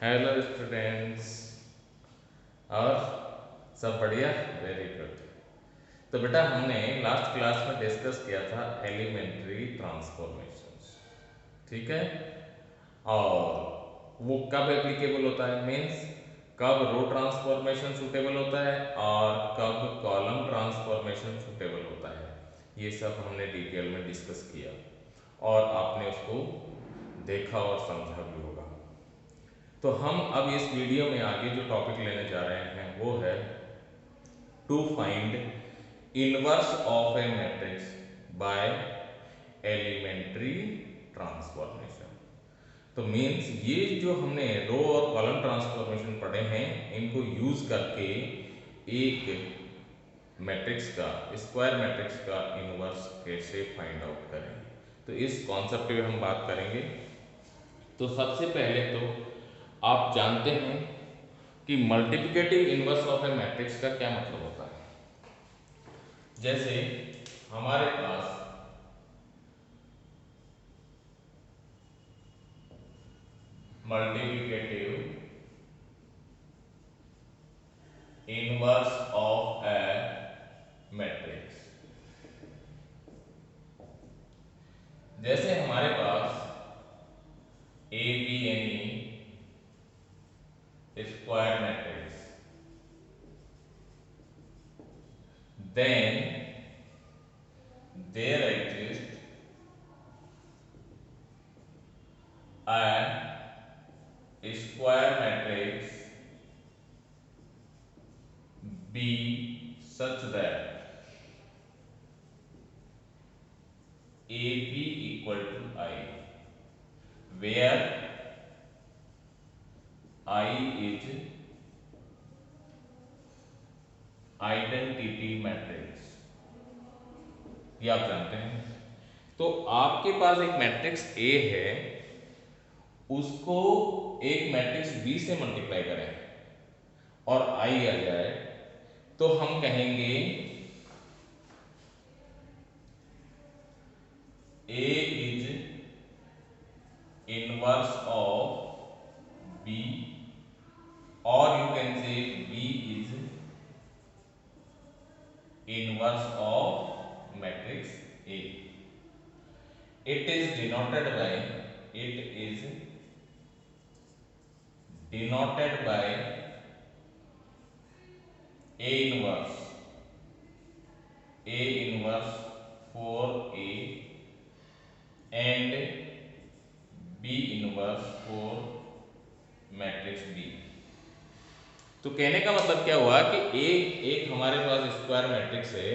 Hello students. और सब बढ़िया, वेरी गुड। तो बेटा हमने लास्ट क्लास में डिस्कस किया था एलिमेंट्री ट्रांसफॉर्मेशंस, ठीक है। और वो कब एप्लीकेबल होता है, मीन्स कब रो ट्रांसफॉर्मेशन सूटेबल होता है और कब कॉलम ट्रांसफॉर्मेशन सूटेबल होता है, ये सब हमने डिटेल में डिस्कस किया और आपने उसको देखा और समझा भी होगा। तो हम अब इस वीडियो में आगे जो टॉपिक लेने जा रहे हैं वो है to find inverse of a matrix by elementary transformation. तो मीन्स ये जो हमने रो और कॉलम ट्रांसफॉर्मेशन पढ़े हैं, इनको यूज करके एक मैट्रिक्स का, स्क्वायर मैट्रिक्स का इनवर्स कैसे फाइंड आउट करें, तो इस कॉन्सेप्ट पे हम बात करेंगे। तो सबसे पहले तो आप जानते हैं कि multiplicative inverse of a matrix का क्या मतलब होता है। जैसे हमारे पास multiplicative inverse of a matrix, जैसे हमारे पास A be any square matrix, then there exists a square matrix B such that AB equal to I, where I is identity matrix, ये आप जानते हैं। तो आपके पास एक मैट्रिक्स A है, उसको एक मैट्रिक्स B से मल्टीप्लाई करें और I आ जाए, तो हम कहेंगे A is inverse of B, or you can say B is inverse of matrix A. It is denoted by A inverse for A and B inverse for matrix B। तो कहने का मतलब क्या हुआ कि एक हमारे पास स्क्वायर मैट्रिक्स है,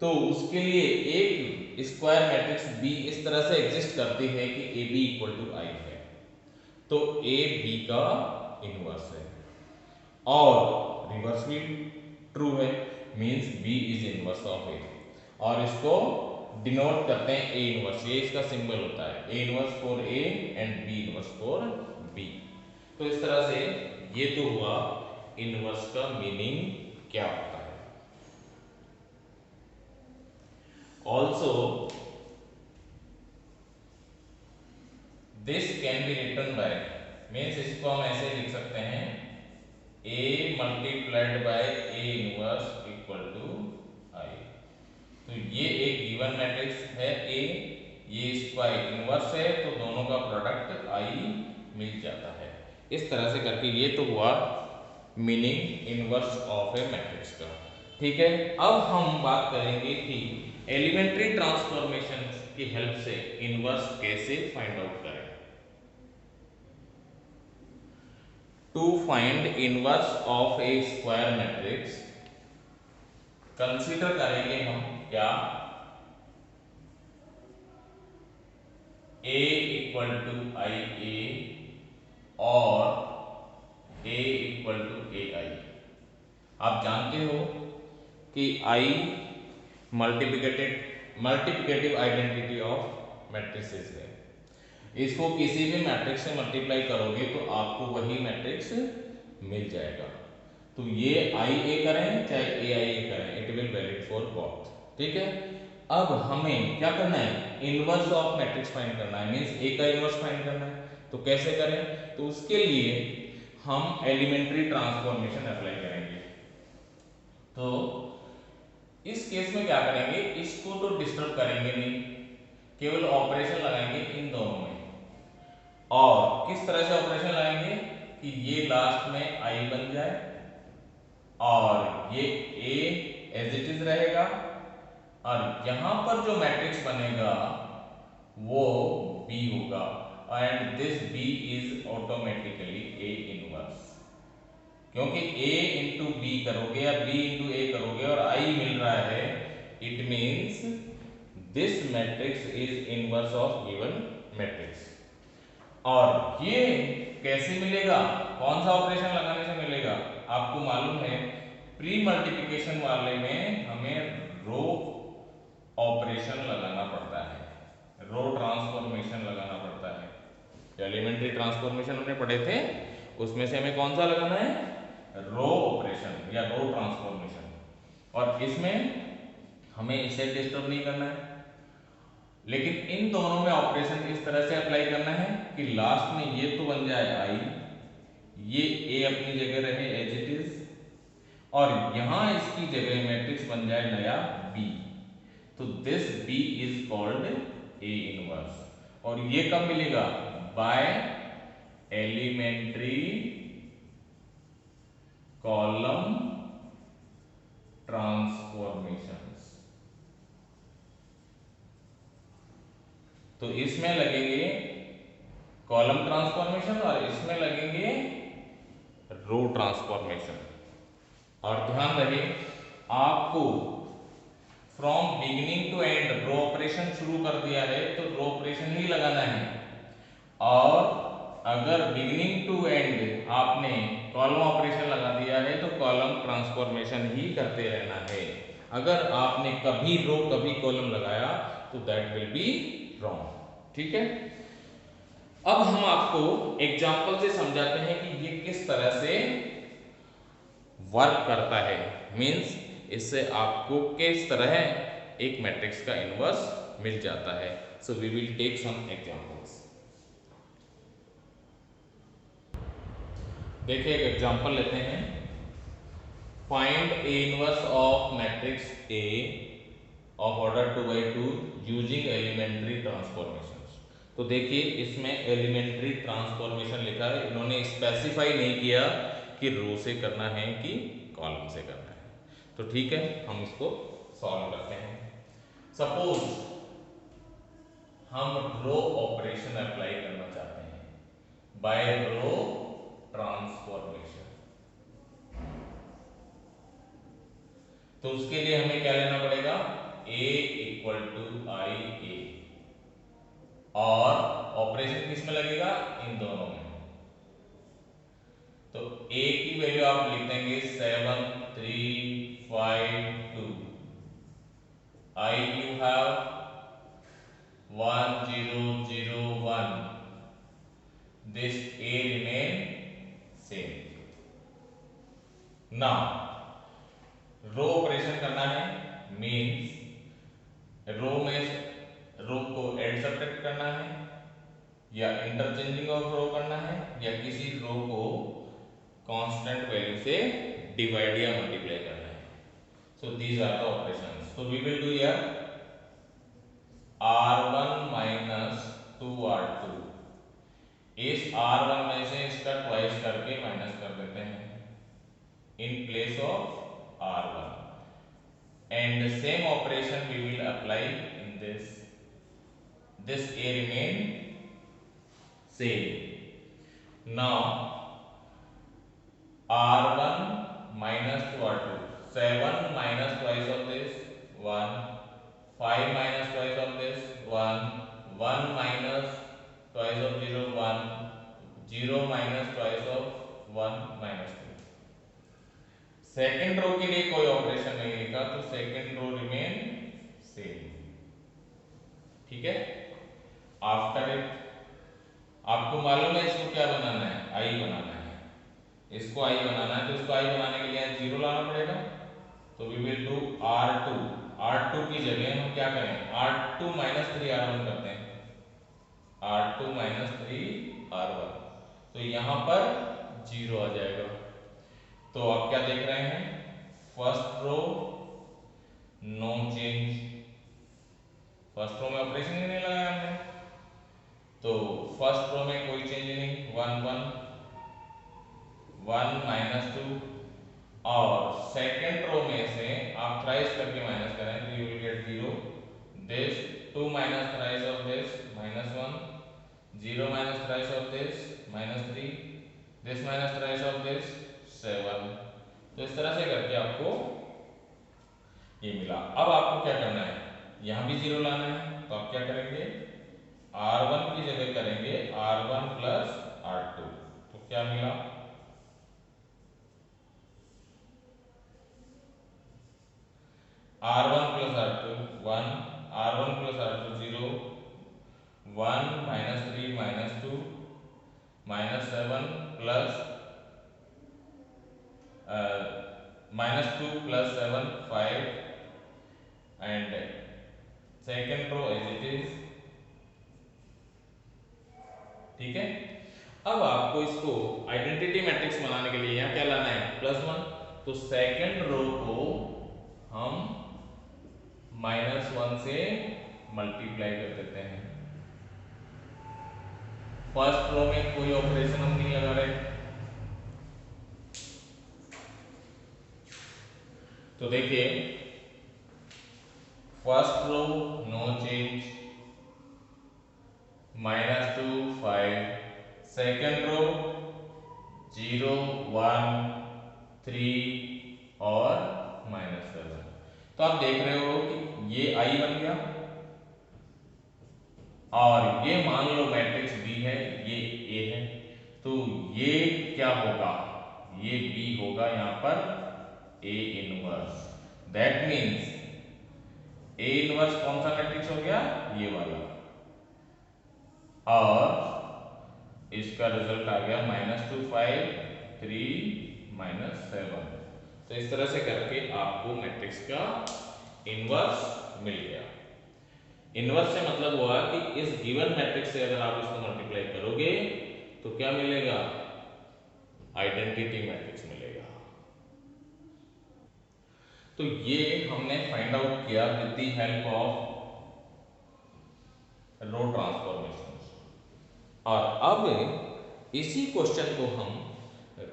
तो उसके लिए एक स्क्वायर मैट्रिक्स B इस तरह से एग्जिस्ट करती है कि ए बी इक्वल टू आई है, तो ए बी का इनवर्स है। और रिवर्स भी ट्रू है, means B is inverse of A, और इसको डिनोट करते हैं ए इनवर्स, ये इसका सिंबल होता है, A inverse for A and B inverse for B. तो इस तरह से ये तो हुआ इनवर्स का मीनिंग क्या होता है। Also this can be written by, means इसको हम ऐसे लिख सकते हैं A multiplied by A inverse equal to I। तो ये एक गिवन मैट्रिक्स है A, ये इसका इनवर्स है, तो दोनों का प्रोडक्ट I मिल जाता है। इस तरह से करके ये तो हुआ meaning inverse of a matrix का, ठीक है। अब हम बात करेंगे कि एलिमेंट्री ट्रांसफॉर्मेशन की हेल्प से इनवर्स कैसे फाइंड आउट करें। To find inverse of a square matrix consider करेंगे हम क्या, A equal to I A और A equal to A I. आप जानते हो कि I multiplicative identity of matrices है, इसको किसी भी मैट्रिक्स से मल्टीप्लाई करोगे तो आपको वही मैट्रिक्स मिल जाएगा। तो ये आई ए करें चाहे ए आई ए करें, it will valid for both, ठीक है। अब हमें क्या करना है, इनवर्स ऑफ मैट्रिक्स फाइंड करना है, मींस ए का इनवर्स फाइंड करना है। तो कैसे करें, तो उसके लिए हम एलिमेंट्री ट्रांसफॉर्मेशन अप्लाई करेंगे। तो इस केस में क्या करेंगे, इसको तो डिस्टर्ब करेंगे नहीं, केवल ऑपरेशन लगाएंगे इन दोनों में। और किस तरह से ऑपरेशन लगाएंगे कि ये लास्ट में आई बन जाए और ये ए एज इट इज रहेगा, और यहां पर जो मैट्रिक्स बनेगा वो बी होगा, and this B is automatically A inverse. क्योंकि a इंटू बी करोगे या b इंटू ए करोगे और I मिल रहा है, it means this matrix is inverse of given matrix. और ये कैसे मिलेगा, कौन सा ऑपरेशन लगाने से मिलेगा? आपको मालूम है प्री मल्टीप्लिकेशन वाले में हमें रो ऑपरेशन लगाना पड़ता है, रो ट्रांसफॉर्मेशन लगाना पड़ता है। एलिमेंट्री ट्रांसफॉर्मेशन हमने पढ़े थे, उसमें से हमें कौन सा लगाना है, रो ऑपरेशन या रो ट्रांसफॉर्मेशन। और इसमें हमें इसे डिस्टर्ब नहीं करना है, लेकिन इन दोनों में ऑपरेशन इस तरह से अप्लाई करना है कि लास्ट में ये तो बन जाए आई, ये ए अपनी जगह रहे एज इट इज, और यहां इसकी जगह मैट्रिक्स बन जाए नया बी। तो this B is called A inverse. और ये कब मिलेगा, बाय एलिमेंट्री कॉलम ट्रांसफॉर्मेशंस। तो इसमें लगेंगे कॉलम ट्रांसफॉर्मेशन और इसमें लगेंगे रो ट्रांसफॉर्मेशन। और ध्यान रहे आपको from beginning to end row operation शुरू कर दिया है तो रो ऑपरेशन ही लगाना है, और अगर बिगिनिंग टू एंड आपने कॉलम ऑपरेशन लगा दिया है तो कॉलम ट्रांसफॉर्मेशन ही करते रहना है। अगर आपने कभी रो कभी कॉलम लगाया तो दैट विल बी रॉन्ग। ठीक है, अब हम आपको एग्जांपल से समझाते हैं कि ये किस तरह से वर्क करता है, मींस इससे आपको किस तरह एक मैट्रिक्स का इनवर्स मिल जाता है। So we will take some examples. देखिए एक एग्जांपल लेते हैं, find A inverse of matrix A of order 2 by 2 using elementary transformations. तो देखिए इसमें एलिमेंट्री ट्रांसफॉर्मेशन लिखा है, इन्होंने स्पेसिफाई नहीं किया कि रो से करना है कि कॉलम से करना है। तो ठीक है, हम इसको सॉल्व करते हैं। सपोज हम रो ऑपरेशन अप्लाई करना चाहते हैं बाय रो ट्रांसफॉर्मेशन। तो उसके लिए हमें क्या लेना पड़ेगा, a equal to I A, और ऑपरेशन किस में लगेगा, इन दोनों में। तो a की वैल्यू आप लिख देंगे 7 3 5 2, I you have 1 0 0 1, this a remain same. Now row operation करना है, मींस रो में रो को एड सब्ट्रैक्ट करना है, या इंटरचेंजिंग ऑफ रो करना है, या किसी रो को कांस्टेंट वैल्यू से डिवाइड या मल्टीप्लाई करना है। So these are the operations. So we will do here r1 minus 2r2। इस r1 में से इसका ट्वाइस करके माइनस कर देते हैं in place of r1, and the same operation we will apply in this a remain same. Now r1 minus 2r2, 7 minus twice of this 1, 5 minus twice of this 1, 1 minus twice of 0 1, 0 minus twice of 1 minus 2। Second row के लिए कोई operation नहीं लिखा तो second row remain same. ठीक है, after it आपको मालूम है इसको क्या बनाना है, आई बनाना है। इसको आई बनाना है तो इसको आई बनाने के लिए जीरो लाना पड़ेगा। तो we will do r2, r2 की जगह हम क्या करें, r2 माइनस 3r1 करते हैं, r2 माइनस 3r1। तो यहां पर 0 आ जाएगा। तो आप क्या देख रहे हैं, first row no change, first row में ऑपरेशन ही नहीं लगाया हमने, तो फर्स्ट रो में कोई चेंज नहीं, 1 1 1 -2, और सेकेंड रो में से आप थ्राइस करके माइनस करें तो you will get 0, this 2 minus thrice of this -1, 0 minus thrice of this -3, this minus thrice of this 7। तो इस तरह से करके आपको ये मिला। अब आपको क्या करना है, यहां भी 0 लाना है, तो आप क्या करेंगे, R1 की जगह करेंगे R1 प्लस R2, तो क्या मिला, R1 plus R2 1, R1 plus R2 0, 1 -3 -2 -7 plus -2 plus 7 5, and second row as it is. ठीक है, अब आपको इसको आइडेंटिटी मैट्रिक्स बनाने के लिए यहाँ क्या लाना है, +1, तो सेकेंड रो को हम -1 से मल्टीप्लाई कर देते हैं, फर्स्ट रो में कोई ऑपरेशन हम नहीं लगा रहे, तो देखिए first row no change, -2 5, second row 0 1 3 और -7। तो आप देख रहे हो कि ये I बन गया, और ये मान लो मैट्रिक्स B है, ये A है, तो ये क्या होगा, ये B होगा यहाँ पर A inverse. That means A inverse कौन सा मैट्रिक्स हो गया, ये वाला, और इसका रिजल्ट आ गया -2 5 3 -7। तो इस तरह से करके आपको मैट्रिक्स का इनवर्स मिल गया। इनवर्स से मतलब हुआ कि इस गिवन मैट्रिक्स से अगर आप इसको मल्टीप्लाई करोगे तो क्या मिलेगा, आइडेंटिटी मैट्रिक्स मिलेगा। तो ये हमने फाइंड आउट किया with the help of row transformation. और अब इसी क्वेश्चन को हम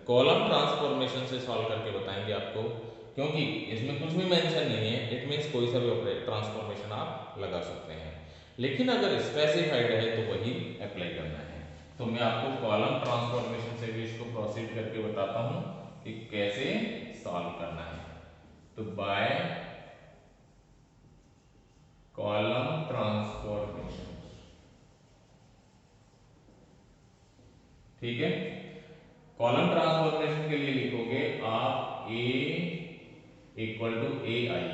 कॉलम ट्रांसफॉर्मेशन से सॉल्व करके बताएंगे आपको, क्योंकि इसमें कुछ भी मेंशन नहीं है, इट मींस कोई सा भी ट्रांसफॉर्मेशन आप लगा सकते हैं, लेकिन अगर स्पेसिफाइड है तो वही अप्लाई करना है। तो मैं आपको कॉलम ट्रांसफॉर्मेशन से भी इसको प्रोसीड करके बताता हूं कि कैसे सॉल्व करना है। तो बाय कॉलम ट्रांसफॉर्मेशन, ठीक है, कॉलम ट्रांसफॉर्मेशन के लिए लिखोगे आप A इक्वल टू AI,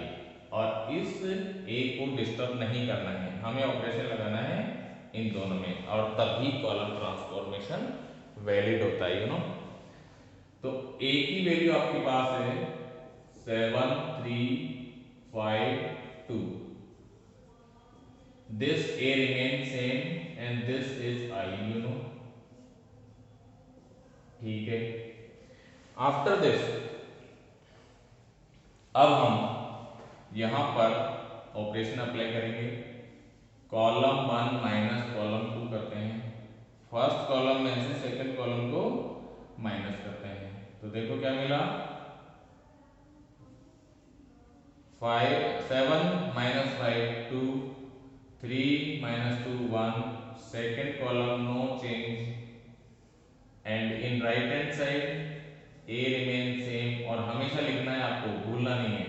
और इस A को डिस्टर्ब नहीं करना है, हमें ऑपरेशन लगाना है इन दोनों में, और तभी कॉलम ट्रांसफॉर्मेशन वैलिड होता है, तो A की वैल्यू आपके पास है 7 3 5 2, this A remains same and this is I, ठीक है। आफ्टर दिस अब हम यहां पर ऑपरेशन अप्लाई करेंगे, कॉलम 1 माइनस कॉलम 2 करते हैं, फर्स्ट कॉलम में से सेकंड कॉलम को माइनस करते हैं, तो देखो क्या मिला, 7 -5 2, 3 -2 1, second column no change, and in right hand side A remain same, और हमेशा लिखना है आपको, भूलना नहीं है,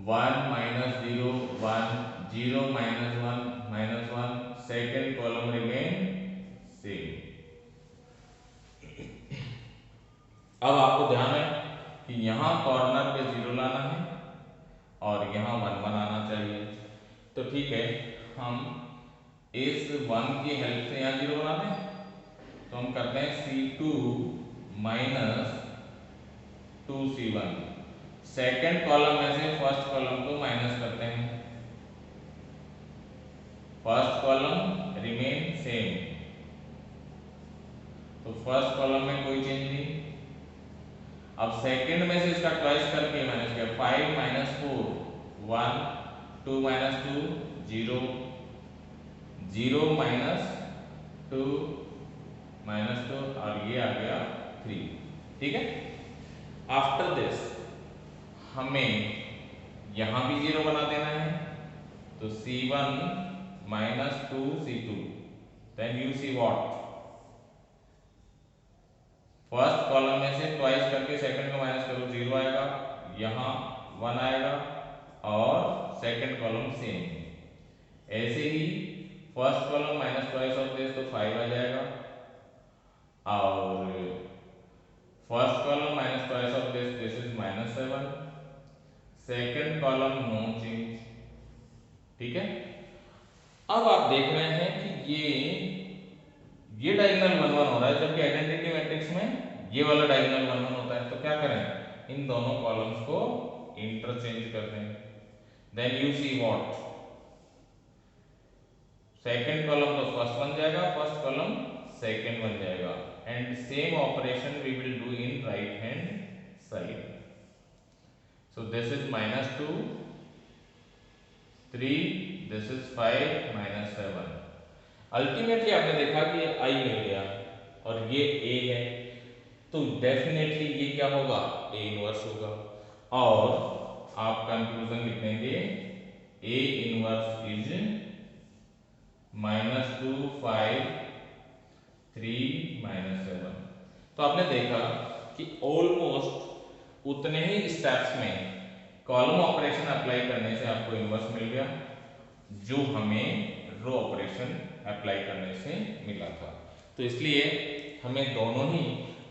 1 -0 1 0 -1 -1, सेकेंड कॉलम रिमेन सेम। अब आपको ध्यान है कि यहाँ कॉर्नर पे 0 लाना है और यहाँ 1 1 आना चाहिए, तो ठीक है, हम इस 1 की हेल्प से यहाँ 0 बनाते हैं, तो हम करते हैं C2 minus 2C1, second column में से फर्स्ट कॉलम को माइनस करते हैं, फर्स्ट कॉलम रिमेन सेम, तो तो फर्स्ट कॉलम में कोई चेंज नहीं। अब सेकंड में से इसका ट्वाइस करके माइनस किया, 5 माइनस 4 1, 2 माइनस 2 0, 0 माइनस 2 माइनस 2 और ये आ गया 3। ठीक है। आफ्टर दिस हमें यहां भी 0 बना देना है, तो C1 minus 2 C2, then you see what, first column में से ट्वाइस करके सेकंड को माइनस करो, 0 आएगा, यहाँ 1 आएगा और सेकंड कॉलम सेम। ऐसे ही first column minus twice of this तो 5 आ जाएगा और first column minus twice of this is minus 7, second column no change. ठीक है। अब आप देख रहे हैं कि ये डायगोनल 1 1 हो रहा है, जबकि आइडेंटिटी मैट्रिक्स में ये वाला डायगोनल 1 1 होता है। तो क्या करें, इन दोनों कॉलम्स को इंटरचेंज कर दें, then you see what, second column तो फर्स्ट बन जाएगा, फर्स्ट कॉलम सेकंड बन जाएगा, and same operation we will do in right hand side. So this is minus 2 3, this is 5 minus 7। Ultimately आपने देखा कि आई मिल गया और ये ए है, तो डेफिनेटली ये क्या होगा, ए इनवर्स होगा। और आप कंक्लूजन लिख देंगे A inverse is minus 2 5 3 minus 7। तो आपने देखा कि ऑलमोस्ट उतने ही स्टेप्स में कॉलम ऑपरेशन अप्लाई करने से आपको इनवर्स मिल गया जो हमें रो ऑपरेशन अप्लाई करने से मिला था। तो इसलिए हमें दोनों ही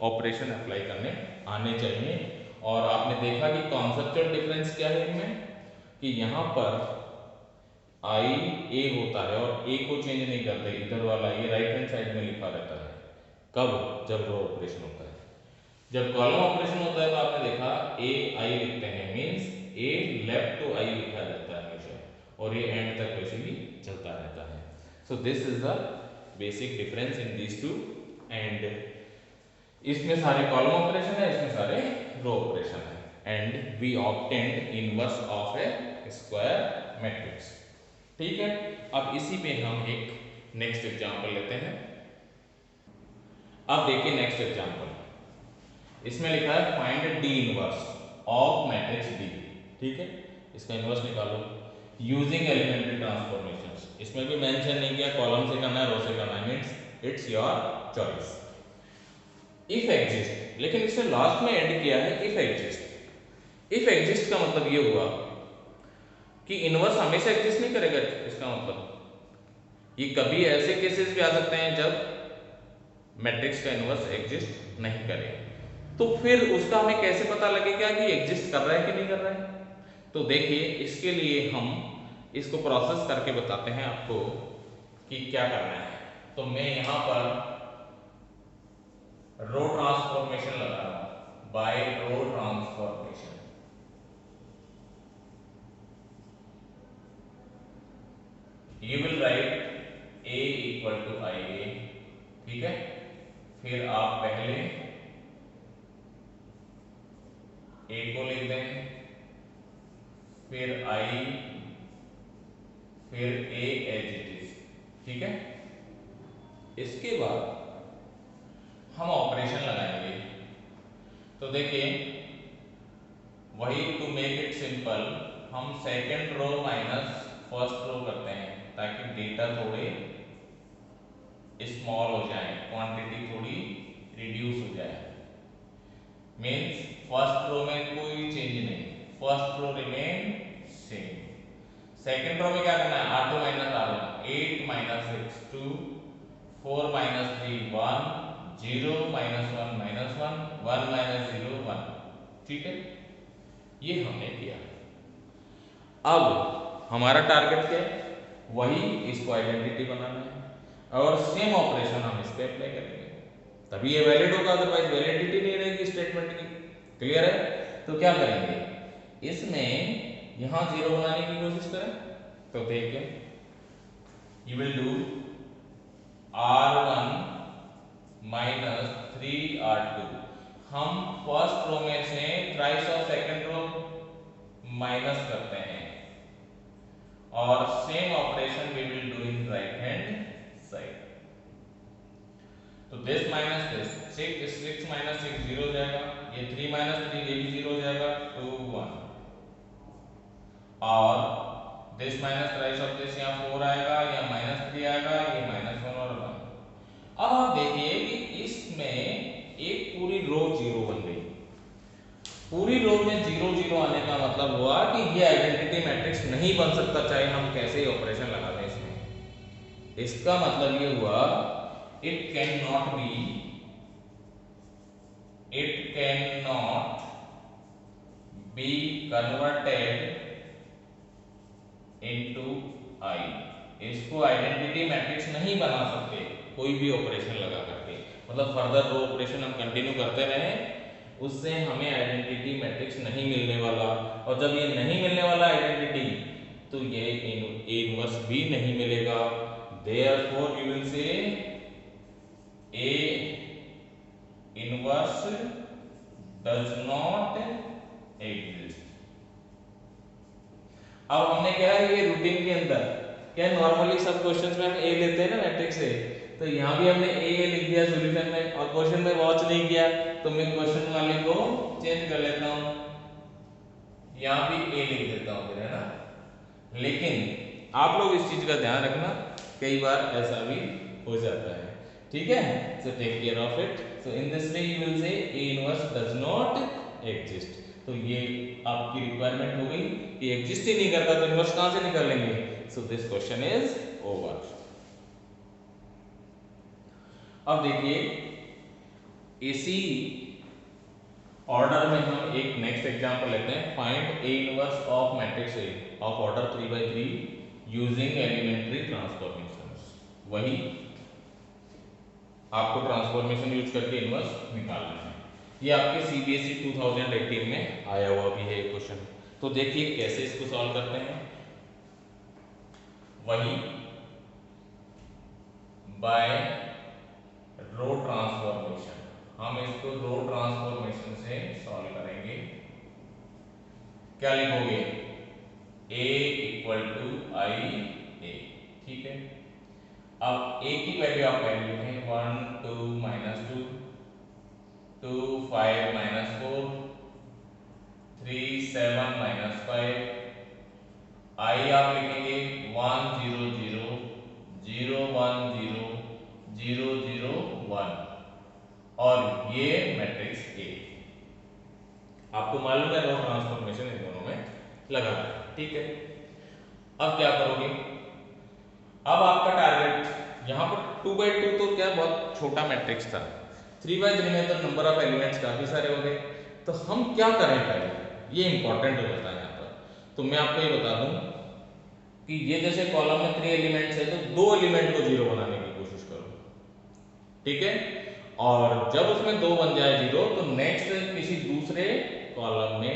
ऑपरेशन अप्लाई करने आने चाहिए। और आपने देखा कि कॉन्सेप्चुअल डिफरेंस क्या है इनमें, कि यहाँ पर आई ए होता है और ए को चेंज नहीं करते, इधर वाला ये राइट हैंड साइड में लिखा रहता है। कब, जब रो ऑपरेशन होता है। जब कॉलम ऑपरेशन होता है तो आपने देखा ए आई लिखते हैं, मीन्स ए लेफ्ट टू आई लिखा रहता है हमेशा, और ये एंड तक वैसे भी चलता रहता है। So this is the basic difference in these two, and इसमें सारे कॉलम ऑपरेशन है, इसमें सारे रो ऑपरेशन है, and we obtained inverse of a square matrix. ठीक है। अब इसी पे हम एक नेक्स्ट एग्जांपल लेते हैं। अब देखिए नेक्स्ट एग्जांपल, इसमें लिखा है find D inverse of matrix D. ठीक है, इसका इनवर्स निकालो यूजिंग एलिमेंट्री ट्रांसफॉर्मेशंस। इसमें भी मेंशन नहीं किया कॉलम से करना है रो से करना है, means it's your choice. If exist, लेकिन इससे लास्ट में ऐड किया है इफ एग्जिस्ट। इफ एग्जिस्ट का मतलब ये हुआ कि इनवर्स हमेशा एग्जिस्ट नहीं करेगा। इसका मतलब ये कभी ऐसे केसेस भी आ सकते हैं जब मैट्रिक्स का इनवर्स एग्जिस्ट नहीं करे, तो फिर उसका हमें कैसे पता लगेगा कि एग्जिस्ट कर रहा है कि नहीं कर रहा है। तो देखिए इसके लिए हम इसको प्रोसेस करके बताते हैं आपको कि क्या करना है। तो मैं यहां पर रो ट्रांसफॉर्मेशन लगा रहा हूं, by row transformation. You will write A equal to I A. ठीक है, फिर आप पहले ए को लिख दें, फिर आई, फिर ए एज इट इज। ठीक है, इसके बाद हम ऑपरेशन लगाएंगे। तो देखिए वही टू मेक इट सिंपल, हम second row minus first row करते हैं ताकि डेटा थोड़े स्मॉल हो जाए, क्वांटिटी थोड़ी रिड्यूस हो जाए। मीन्स फर्स्ट रो में कोई चेंज नहीं, first row remain same. Second row में क्या करना है, R2 minus R1, 8 minus 6 2, 4 minus 3 1, 0 minus 1 minus 1, 1 minus 0 1। ठीक है, ये हमने किया। अब हमारा टारगेट क्या है, वही इसको आइडेंटिटी बनाना है और सेम ऑपरेशन हम इस पे अप्लाई करेंगे, तभी ये वैलिड होगा, अदरवाइज वैलिडिटी नहीं रहेगी स्टेटमेंट की। क्लियर है। तो क्या करेंगे, इसमें यहां 0 बनाने की कोशिश करें। तो देखिए you will do R1 -3r2। हम फर्स्ट रो में से thrice of second row minus करते हैं और same operation we will do in right hand side. तो दिस माइनस दिस, 6 माइनस 6 0 हो जाएगा, ये 3 माइनस 3 ये भी 0 हो जाएगा, 2 1। और this minus thrice of this, यहाँ 4 आएगा, यहाँ -3 आएगा, ये -1 और 1। अब आप देखिए कि इसमें एक पूरी रो 0 बन गई। पूरी रो में 0 0 आने का मतलब हुआ कि ये आइडेंटिटी मैट्रिक्स नहीं बन सकता, चाहे हम कैसे ही ऑपरेशन लगा दें इसमें। इसका मतलब ये हुआ it cannot be converted into I। इसको आइडेंटिटी मैट्रिक्स नहीं बना सकते कोई भी ऑपरेशन लगा करके, मतलब फर्दर जो ऑपरेशन हम कंटिन्यू करते रहे उससे हमें आइडेंटिटी मैट्रिक्स नहीं मिलने वाला। और जब ये नहीं मिलने वाला आइडेंटिटी, तो ये A इनवर्स भी नहीं मिलेगा। Therefore you will say A inverse does not exist। अब हमने क्या है, ये रूटीन के अंदर क्या नॉर्मली सब क्वेश्चंस में हम ए लेते हैं ना मैट्रिक्स से, तो यहाँ भी हमने ए लिख दिया सॉल्यूशन में और क्वेश्चन में वॉच नहीं किया, तो मैं क्वेश्चन वाले को चेंज कर लेता हूँ, यहाँ भी ए लिख देता हूँ फिर, है ना। लेकिन आप लोग इस चीज का ध्यान रखना, कई बार ऐसा भी हो जाता है, ठीक है। So take care of it. So in this way you will say A inverse does not exist. तो ये आपकी रिक्वायरमेंट हो गई कि एग्जिस्ट ही नहीं करता तो इनवर्स कहां से निकाल लेंगे। So this question is over. अब देखिए इसी ऑर्डर में हम एक नेक्स्ट एग्जांपल लेते हैं। Find A inverse of matrix A of order 3/3 using elementary transformations. वही आपको ट्रांसफॉर्मेशन यूज करके इनवर्स निकालना है। ये आपके सीबीएसई 2018 में आया हुआ भी है क्वेश्चन। तो देखिए कैसे इसको सॉल्व करते हैं। वही बाय रो ट्रांसफॉर्मेशन, हम इसको रो ट्रांसफॉर्मेशन से सॉल्व करेंगे। क्या लिखोगे, a equal to I A, ठीक है। अब a की वैल्यू आप पहले लिखें, 1 2 -2 2 5 -4 3 7 -5। i आप लिखेंगे 1 0 0 0 1 0 0 0 1 और ये मैट्रिक्स A। आपको मालूम है रो ट्रांसफॉर्मेशन इन दोनों में लगा, ठीक है। अब क्या करोगे, अब आपका टारगेट यहाँ पर 2/2 तो क्या बहुत छोटा मैट्रिक्स था, 3/3 में तो नंबर ऑफ एलिमेंट्स काफी सारे हो गए। तो हम क्या करें पहले, ये इंपॉर्टेंट हो जाता है यहाँ पर। तो मैं आपको ये बता दूं कि ये जैसे कॉलम में 3 एलिमेंट्स है तो 2 एलिमेंट को 0 बनाने की कोशिश करो, ठीक है। और जब उसमें 2 बन जाए 0 तो नेक्स्ट किसी दूसरे कॉलम में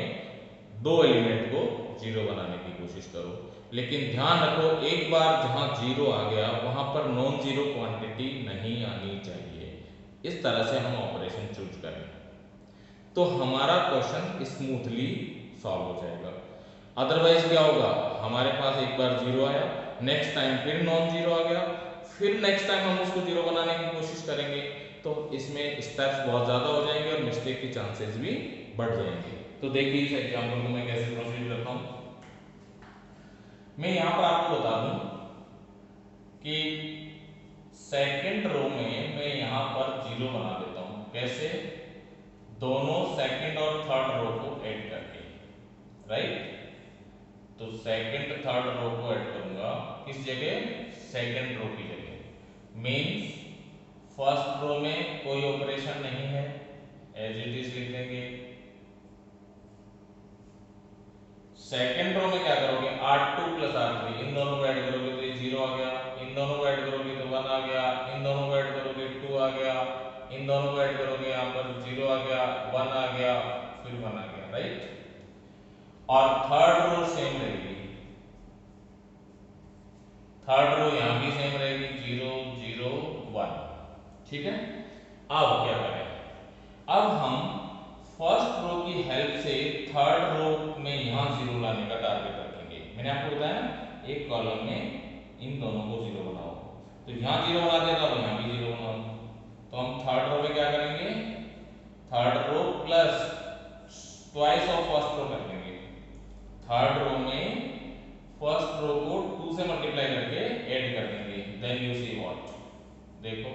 2 एलिमेंट को 0 बनाने की कोशिश करो। लेकिन ध्यान रखो एक बार जहां 0 आ गया वहां पर नॉन जीरो क्वांटिटी नहीं आनी चाहिए। इस तरह से हम ऑपरेशन चूज करें तो हमारा क्वेश्चन स्मूथली सॉल्व हो जाएगा। अदरवाइज क्या होगा, हमारे पास एक बार 0 आया, नेक्स्ट टाइम फिर नॉन जीरो आ गया, फिर नेक्स्ट टाइम हम उसको 0 बनाने की कोशिश करेंगे तो इसमें स्टेप्स बहुत ज्यादा हो जाएंगे और मिस्टेक के चांसेस भी बढ़ जाएंगे। तो देखिए इस एग्जांपल को मैं कैसे प्रोसीड करता हूं। मैं यहां पर आपको बता दूं कि सेकंड रो में मैं यहां पर 0 बना देता हूं। कैसे, दोनों सेकंड और थर्ड रो को ऐड करके, राइट। तो सेकंड थर्ड रो को ऐड करूंगा किस जगह, सेकंड रो की जगह। मींस फर्स्ट रो में कोई ऑपरेशन नहीं है, एज इट इज लिख देंगे। सेकंड रो में क्या करोगे, R2 + R3 इन दोनों को ऐड करोगे तो ये 0 आ गया, इन दोनों को ऐड करोगे तो 1 आ गया, इन दोनों को ऐड करोगे 2 आ गया, इन दोनों को ऐड करोगे यहाँ पर 0 आ गया, 1 आ गया, फिर 1 आ गया, राइट। और थर्ड रो सेम रहेगी, थर्ड रो यहां भी सेम रहेगी 0 0 1, ठीक है। अब क्या करें, अब हम फर्स्ट रो की हेल्प से थर्ड रो में यहां जीरो लाने का टारगेट रखेंगे। मैंने आपको बताया ना, एक कॉलम में इन दोनों को जीरो बनाओ, तो यहां जीरो बना दिया था, अब यहां भी जीरो बनाओ। तो हम थर्ड रो में क्या करेंगे, third row plus twice of first row कर लेंगे। थर्ड रो में फर्स्ट रो को 2 से मल्टीप्लाई करके ऐड कर देंगे। देन यू सी व्हाट, देखो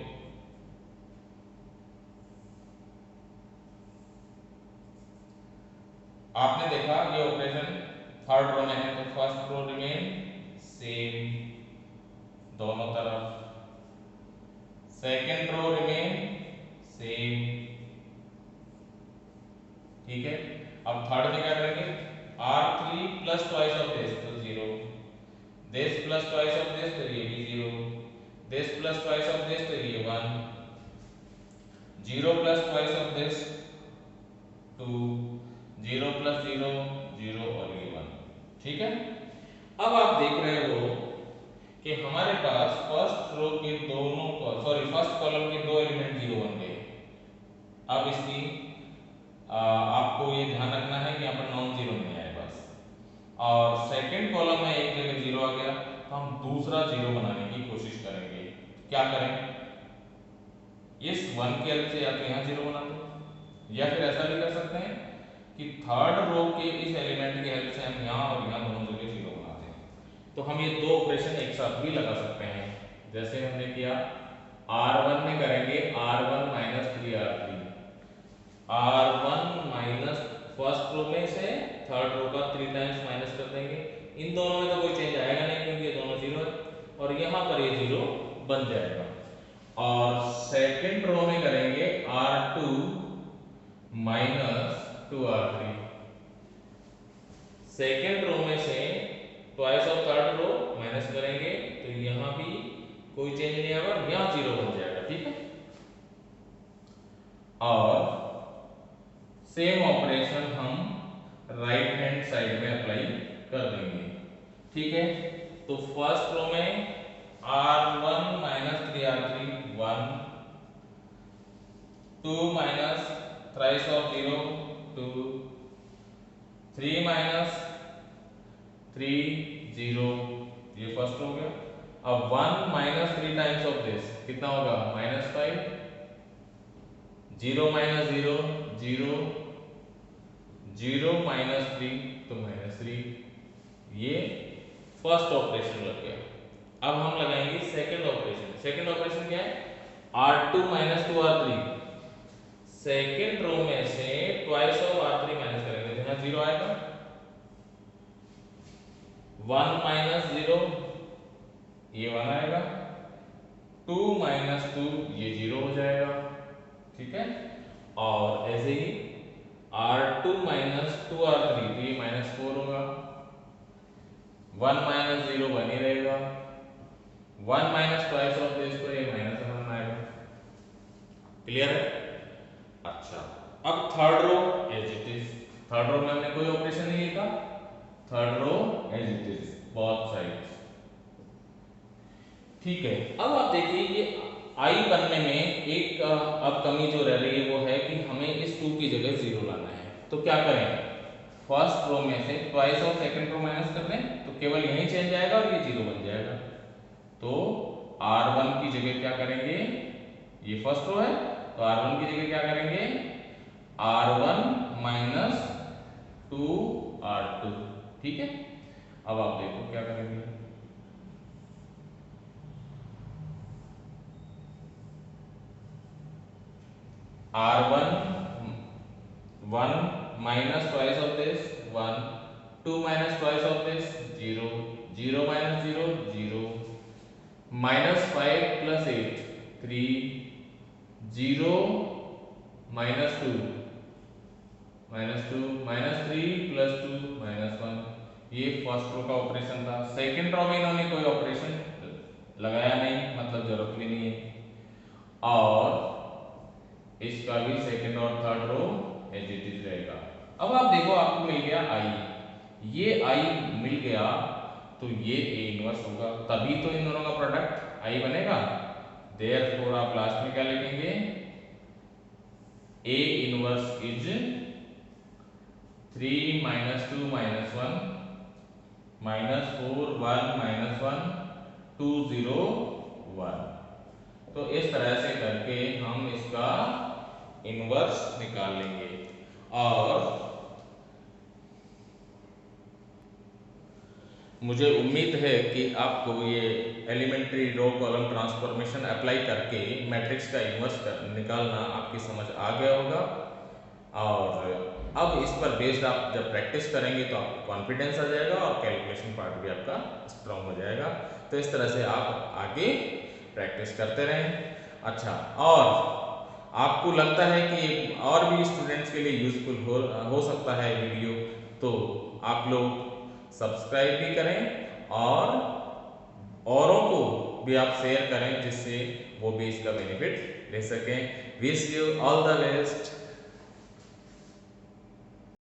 आपने देखा ये ऑपरेशन थर्ड रो में है, तो फर्स्ट रो रिमेन सेम दोनों तरफ, सेकेंड रो रिमेन सेम, ठीक है। अब थर्ड में क्या करेंगे, R3 plus twice of this तो 0, this plus twice of this तो ये भी 0, this plus twice of this तो ये 1, 0 plus twice of this 2, 0 plus 0 0 और ये 1, ठीक है। अब आप देख रहे हो कि हमारे पास फर्स्ट रो के दोनों फर्स्ट कॉलम के दो एलिमेंट 0 बन गए। अब इसकी आपको ये ध्यान रखना है कि यहाँ पर नॉन जीरो नहीं आए बस, और सेकंड कॉलम में एक जगह जीरो आ गया, तो हम दूसरा जीरो बनाने की कोशिश करेंगे। क्या करें, इस 1 की हेल्प से या तो यहाँ जीरो बना दो, या फिर ऐसा भी कर सकते हैं कि थर्ड रो के इस एलिमेंट की हेल्प से हम यहाँ और यहाँ दोनों जगह जीरो बना दें। तो हम ये दो ऑपरेशन एक साथ भी लगा सकते हैं, जैसे हमने किया R1 में करेंगे R1 minus 3R3, R1 minus first row में से थर्ड रो का 3 टाइम्स माइनस कर देंगे। इन दोनों में तो कोई चेंज आएगा नहीं क्योंकि ये दोनों जीरो है, और यहाँ पर ये जीरो बन जाएगा। और सेकंड रो में करेंगे R2 minus 2R3, second row में से twice of third row minus करेंगे, तो यहाँ भी कोई चेंज नहीं आएगा, यहाँ जीरो बन जाएगा, ठीक है। और सेम ऑपरेशन हम राइट हैंड साइड में अप्लाई कर देंगे, ठीक है। तो फर्स्ट रो में R1 minus 3R3 1, 2 minus thrice of 0 2, 3 minus 3 0, ये फर्स्ट हो गया। अब 1 माइनस 3 टाइम्स ऑफ दिस कितना होगा, -5, 0 माइनस 0 0, 0 माइनस 3 तो -3, ये फर्स्ट ऑपरेशन लग गया। अब हम लगाएंगे सेकंड ऑपरेशन। सेकंड ऑपरेशन क्या है, R2 minus 2R3, second row में से ट्वाइस ऑफ R3 माइनस करेंगे, तो यहाँ 0 आएगा, 1 माइनस 0 ये 1 आएगा, 2 माइनस 2 ये 0 हो जाएगा, ठीक है। और ऐसे ही R2 माइनस 2R3 तो ये -4 होगा, 1 माइनस 0 1 ही रहेगा, 1 माइनस ट्वाइस ऑफ दिस तो ये -1 आएगा, क्लियर है। अच्छा, अब third row as it is, third row में हमने कोई ऑपरेशन नहीं लिखा, third row as it is both sides, ठीक है। अब आप देखिए ये I बनने में एक अब कमी जो रह रही है वो है कि हमें इस 2 की जगह 0 लाना है। तो क्या करें, फर्स्ट रो में से twice of second row minus कर दें, तो केवल यही चेंज आएगा और ये 0 बन जाएगा। तो R1 की जगह क्या करेंगे, ये फर्स्ट रो है, तो R1 की जगह क्या करेंगे, R1 माइनस 2R2, ठीक है। अब आप देखो क्या करेंगे, R1 1 minus twice of this 1, 2 minus twice of this 0, 0 minus 0 0, minus 5 plus 8 3, 0 minus 2 minus 2 minus 3 plus 2 minus 1, ये फर्स्ट रो का ऑपरेशन था। सेकंड रो में इन्होंने कोई ऑपरेशन लगाया नहीं, मतलब जरूरत भी नहीं है, और इसका भी सेकंड और third row as it is रहेगा। अब आप देखो आपको मिल गया I, ये I मिल गया तो ये A इनवर्स होगा, तभी तो इन दोनों का प्रोडक्ट I बनेगा। देयरफॉर आप लास्ट में क्या लिखेंगे, A inverse is 3 minus 2 minus 1 minus 4 1 minus 1 2 0 1। तो इस तरह से करके हम इसका इनवर्स निकाल लेंगे। और मुझे उम्मीद है कि आपको ये elementary row column transformation apply करके मैट्रिक्स का इन्वर्स निकालना आपकी समझ आ गया होगा। और अब इस पर बेस्ड आप जब प्रैक्टिस करेंगे तो आपको कॉन्फिडेंस आ जाएगा और कैलकुलेशन पार्ट भी आपका स्ट्रांग हो जाएगा। तो इस तरह से आप आगे प्रैक्टिस करते रहें। अच्छा, और आपको लगता है कि और भी स्टूडेंट्स के लिए यूजफुल हो सकता है वीडियो, तो आप लोग सब्सक्राइब भी करें और औरों को भी आप शेयर करें जिससे वो भी इसका बेनिफिट ले सकें। Wish you all the best.